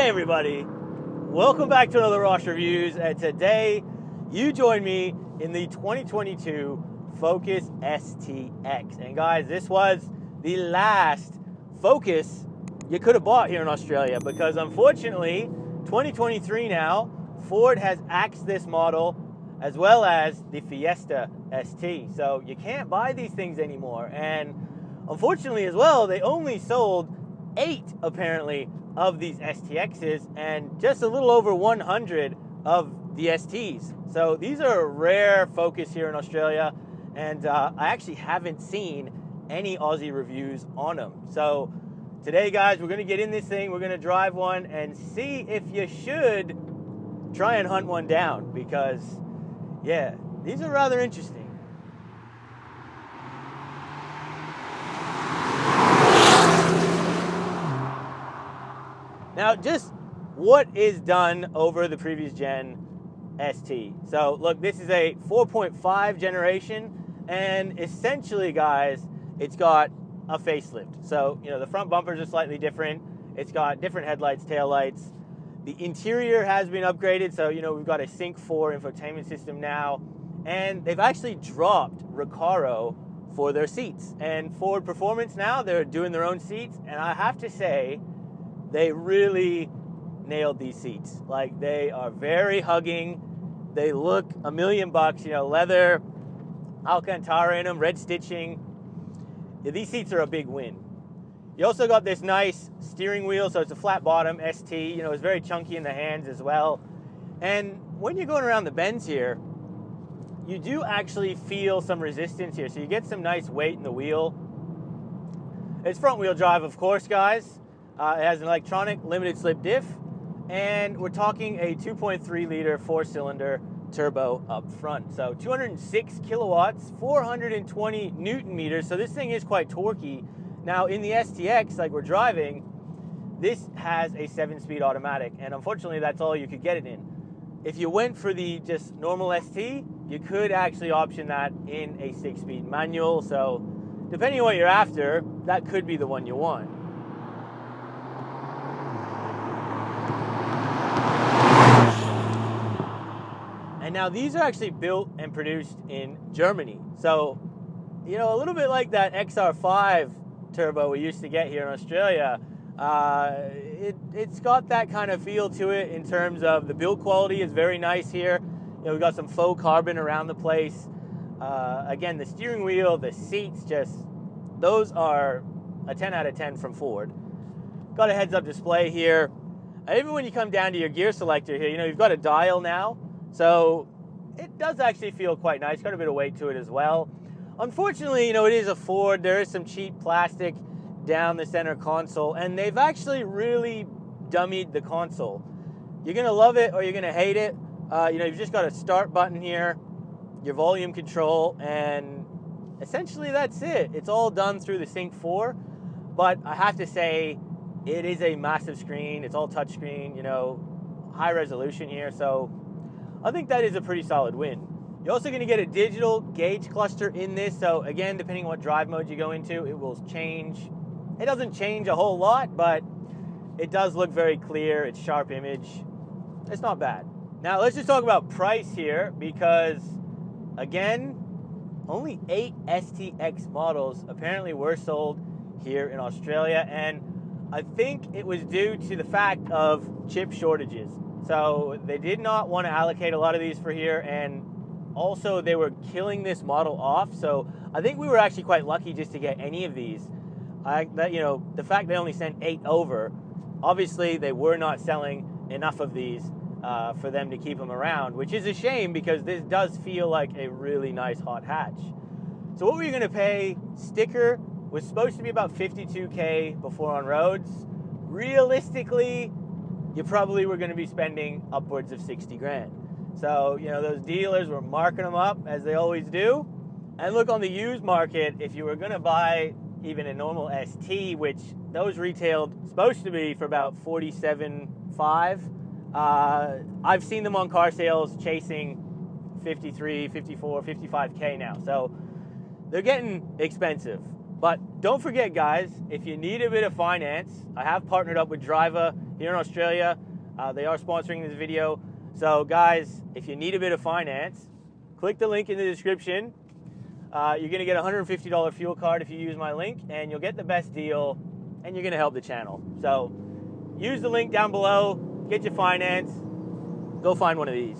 Hey everybody, welcome back to another Rosh Reviews, and today you join me in the 2022 Focus STX. And guys, this was the last Focus you could have bought here in Australia, because unfortunately 2023 now, Ford has axed this model as well as the Fiesta ST. So you can't buy these things anymore, and unfortunately as well, they only sold 8 apparently of these STXs and just a little over 100 of the STs. So these are a rare Focus here in Australia, and I actually haven't seen any Aussie reviews on them. So today, guys, we're going to get in this thing, we're going to drive one and see if you should try and hunt one down, because yeah, these are rather interesting. Now, just what is done over the previous gen ST. So look, this is a 4.5 generation, and essentially, guys, it's got a facelift. So, you know, the front bumpers are slightly different. It's got different headlights, taillights. The interior has been upgraded. So, you know, we've got a Sync 4 infotainment system now, and they've actually dropped Recaro for their seats. And Ford Performance now, they're doing their own seats, and I have to say, they really nailed these seats. Like, they are very hugging. They look $1 million, you know, leather, Alcantara in them, red stitching. Yeah, these seats are a big win. You also got this nice steering wheel, so it's a flat bottom ST. You know, it's very chunky in the hands as well. And when you're going around the bends here, you do actually feel some resistance here. So you get some nice weight in the wheel. It's front wheel drive, of course, guys. It has an electronic limited slip diff, and we're talking a 2.3 liter 4-cylinder turbo up front. So 206 kilowatts, 420 Newton meters. So this thing is quite torquey. Now in the STX, like we're driving, this has a 7-speed automatic, and unfortunately that's all you could get it in. If you went for the just normal ST, you could actually option that in a 6-speed manual. So depending on what you're after, that could be the one you want. And now these are actually built and produced in Germany. So, you know, a little bit like that XR5 turbo we used to get here in Australia. It's got that kind of feel to it in terms of the build quality is very nice here. You know, we've got some faux carbon around the place. Again, the steering wheel, the seats, those are a 10 out of 10 from Ford. Got a heads-up display here. Even when you come down to your gear selector here, you know, you've got a dial now. So it does actually feel quite nice. Got a bit of weight to it as well. Unfortunately, you know, it is a Ford. There is some cheap plastic down the center console, and they've actually really dummied the console. You're going to love it or you're going to hate it. You know, you've just got a start button here, your volume control, and essentially that's it. It's all done through the Sync 4, but I have to say, it is a massive screen. It's all touchscreen, you know, high resolution here. So I think that is a pretty solid win. You're also going to get a digital gauge cluster in this. So again, depending on what drive mode you go into, it will change. It doesn't change a whole lot, but it does look very clear. It's sharp image. It's not bad. Now let's just talk about price here, because again, only 8 STX models apparently were sold here in Australia. And I think it was due to the fact of chip shortages. So they did not want to allocate a lot of these for here, and also they were killing this model off. So I think we were actually quite lucky just to get any of these. You know, the fact they only sent 8 over, obviously they were not selling enough of these for them to keep them around, which is a shame, because this does feel like a really nice hot hatch. So what were you going to pay? Sticker was supposed to be about $52K before on roads. Realistically, you probably were going to be spending upwards of 60 grand. So, you know, those dealers were marking them up, as they always do. And look, on the used market, if you were going to buy even a normal ST, which those retailed supposed to be for about $47.5, I've seen them on car sales chasing 53, 54, 55K now. So they're getting expensive. But don't forget, guys, if you need a bit of finance, I have partnered up with Driver here in Australia. They are sponsoring this video. So guys, if you need a bit of finance, click the link in the description. You're going to get a $150 fuel card if you use my link, and you'll get the best deal, and you're going to help the channel. So use the link down below, get your finance, go find one of these.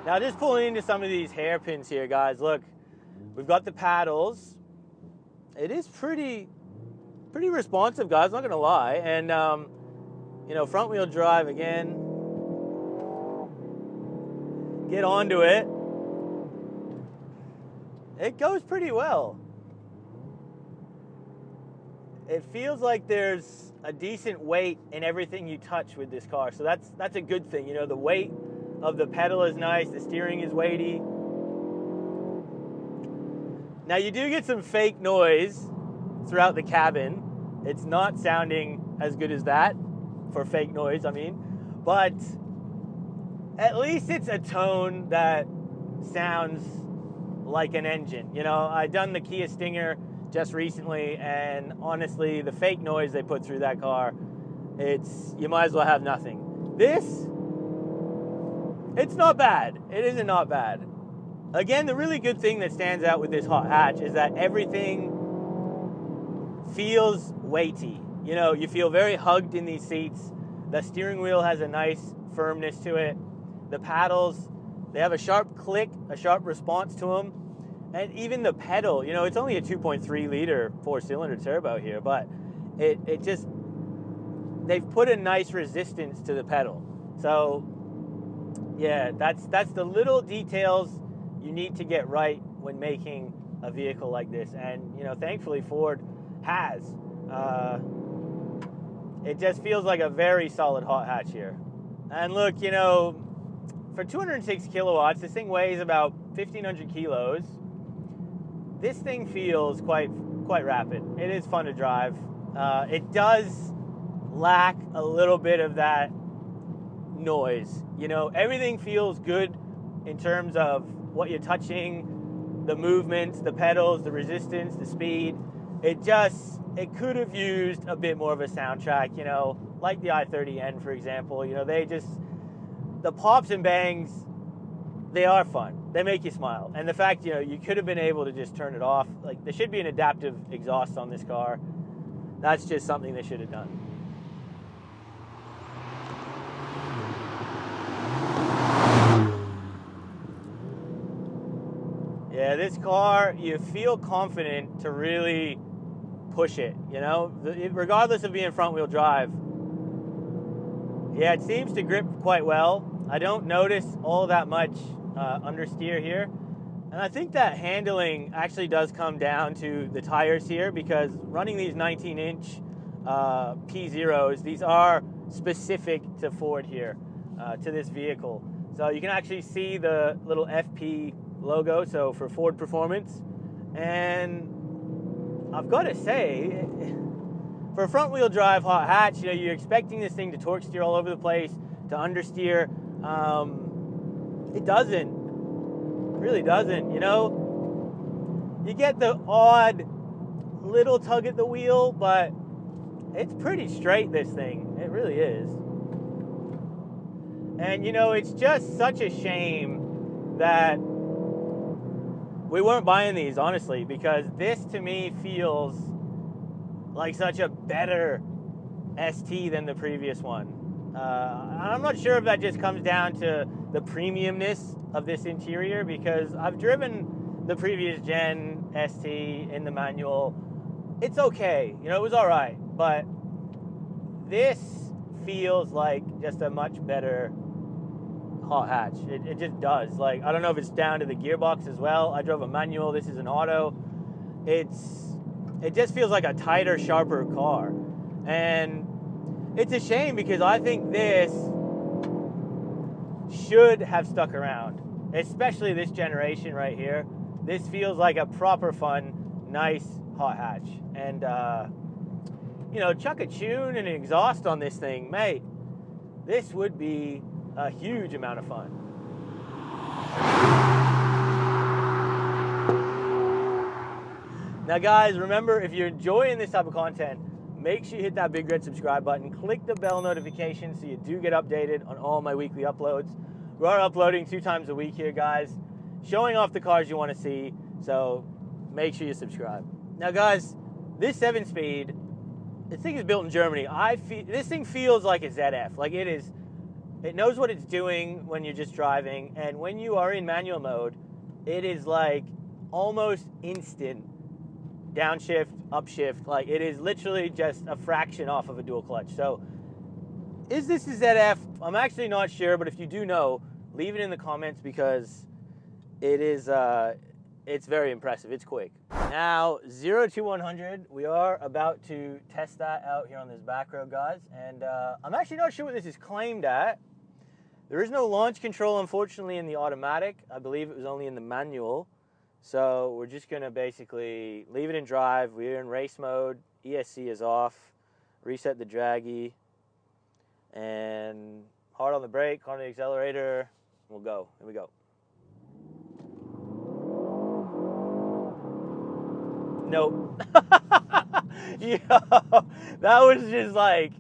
Now just pulling into some of these hairpins here, guys. Look, we've got the paddles. It is pretty responsive, guys, not gonna lie. And you know, front wheel drive again. Get onto it. It goes pretty well. It feels like there's a decent weight in everything you touch with this car. So that's a good thing. You know, the weight of the pedal is nice, the steering is weighty. Now you do get some fake noise throughout the cabin. It's not sounding as good as that for fake noise, I mean, but at least it's a tone that sounds like an engine. You know, I done the Kia Stinger just recently, and honestly, the fake noise they put through that car, you might as well have nothing. This, it's not bad. It isn't not bad. Again, the really good thing that stands out with this HotHatch is that everything feels weighty. You know, you feel very hugged in these seats. The steering wheel has a nice firmness to it. The paddles, they have a sharp click, a sharp response to them. And even the pedal, you know, it's only a 2.3 liter 4-cylinder turbo here, but it just, they've put a nice resistance to the pedal. So yeah, that's the little details you need to get right when making a vehicle like this. And, you know, thankfully Ford has. It just feels like a very solid HotHatch here. And look, you know, for 206 kilowatts, this thing weighs about 1,500 kilos. This thing feels quite rapid. It is fun to drive. It does lack a little bit of that noise. You know, everything feels good in terms of what you're touching, the movements, the pedals, the resistance, the speed. It could have used a bit more of a soundtrack, you know, like the i30N, for example. You know, the pops and bangs, they are fun. They make you smile. And the fact, you know, you could have been able to just turn it off. Like, there should be an adaptive exhaust on this car. That's just something they should have done. Yeah, this car, you feel confident to really push it, you know, regardless of being front wheel drive. Yeah, it seems to grip quite well. I don't notice all that much understeer here. And I think that handling actually does come down to the tires here, because running these 19-inch P0s, these are specific to Ford here, to this vehicle. So you can actually see the little FP logo, so for Ford Performance. And I've got to say, for a front wheel drive HotHatch, you know, you're expecting this thing to torque steer all over the place, to understeer. It doesn't. It really doesn't, you know. You get the odd little tug at the wheel, but it's pretty straight, this thing. It really is. And, you know, it's just such a shame that we weren't buying these, honestly, because this to me feels like such a better ST than the previous one. I'm not sure if that just comes down to the premiumness of this interior, because I've driven the previous gen ST in the manual. It's okay, you know, it was all right, but this feels like just a much better HotHatch. It just does. Like, I don't know if it's down to the gearbox as well. I drove a manual. This is an auto. It just feels like a tighter, sharper car. And it's a shame, because I think this should have stuck around, especially this generation right here. This feels like a proper fun, nice HotHatch. And, you know, chuck a tune and an exhaust on this thing, mate. This would be a huge amount of fun. Now guys, remember, if you're enjoying this type of content, make sure you hit that big red subscribe button, click the bell notification so you do get updated on all my weekly uploads. We are uploading 2 times a week here, guys, showing off the cars you want to see, so make sure you subscribe. Now guys, this 7-speed, this thing is built in Germany. This thing feels like a ZF. Like it knows what it's doing when you're just driving, and when you are in manual mode, it is like almost instant downshift, upshift. Like it is literally just a fraction off of a dual clutch. So is this a ZF? I'm actually not sure, but if you do know, leave it in the comments because it is it's very impressive. It's quick. Now 0 to 100, we are about to test that out here on this back road, guys, and I'm actually not sure what this is claimed at. There is no launch control, unfortunately, in the automatic. I believe it was only in the manual. So we're just gonna basically leave it in drive. We're in race mode. ESC is off. Reset the draggy. And hard on the brake, hard on the accelerator. We'll go. Here we go. Nope. Yo, that was just like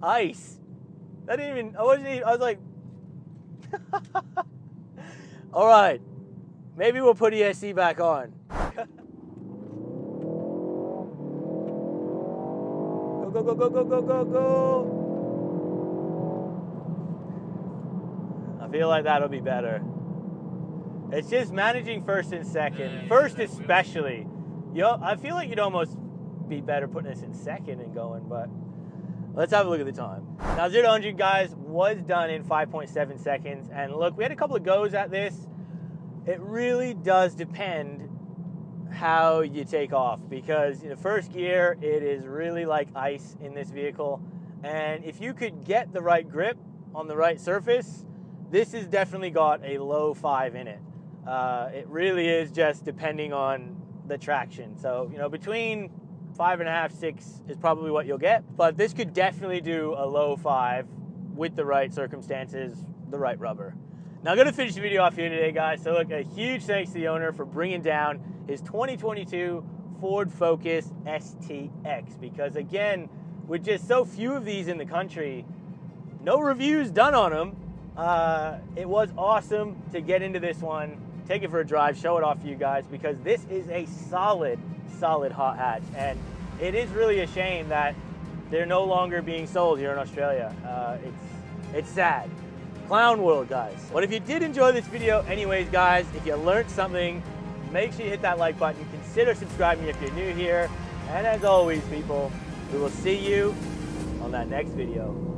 ice. That didn't even, I was like, all right. Maybe we'll put ESC back on. Go, go, go, go, go, go, go, go. I feel like that'll be better. It's just managing first and second. First especially. I feel like you'd almost be better putting this in second and going, but let's have a look at the time. Now 0 to 100, guys, was done in 5.7 seconds. And look, we had a couple of goes at this. It really does depend how you take off, because in the first gear, it is really like ice in this vehicle. And if you could get the right grip on the right surface, this has definitely got a low 5 in it. It really is just depending on the traction. So, between 5.5, 6 is probably what you'll get. But this could definitely do a low 5 with the right circumstances, the right rubber. Now I'm gonna finish the video off here today, guys. So look, a huge thanks to the owner for bringing down his 2022 Ford Focus STX, because again, with just so few of these in the country, no reviews done on them, it was awesome to get into this one, take it for a drive, show it off for you guys, because this is a solid hot hatch, and it is really a shame that they're no longer being sold here in Australia. It's sad. Clown world, guys. But if you did enjoy this video anyways, guys, if you learned something, make sure you hit that like button. Consider subscribing if you're new here. And as always, people, we will see you on that next video.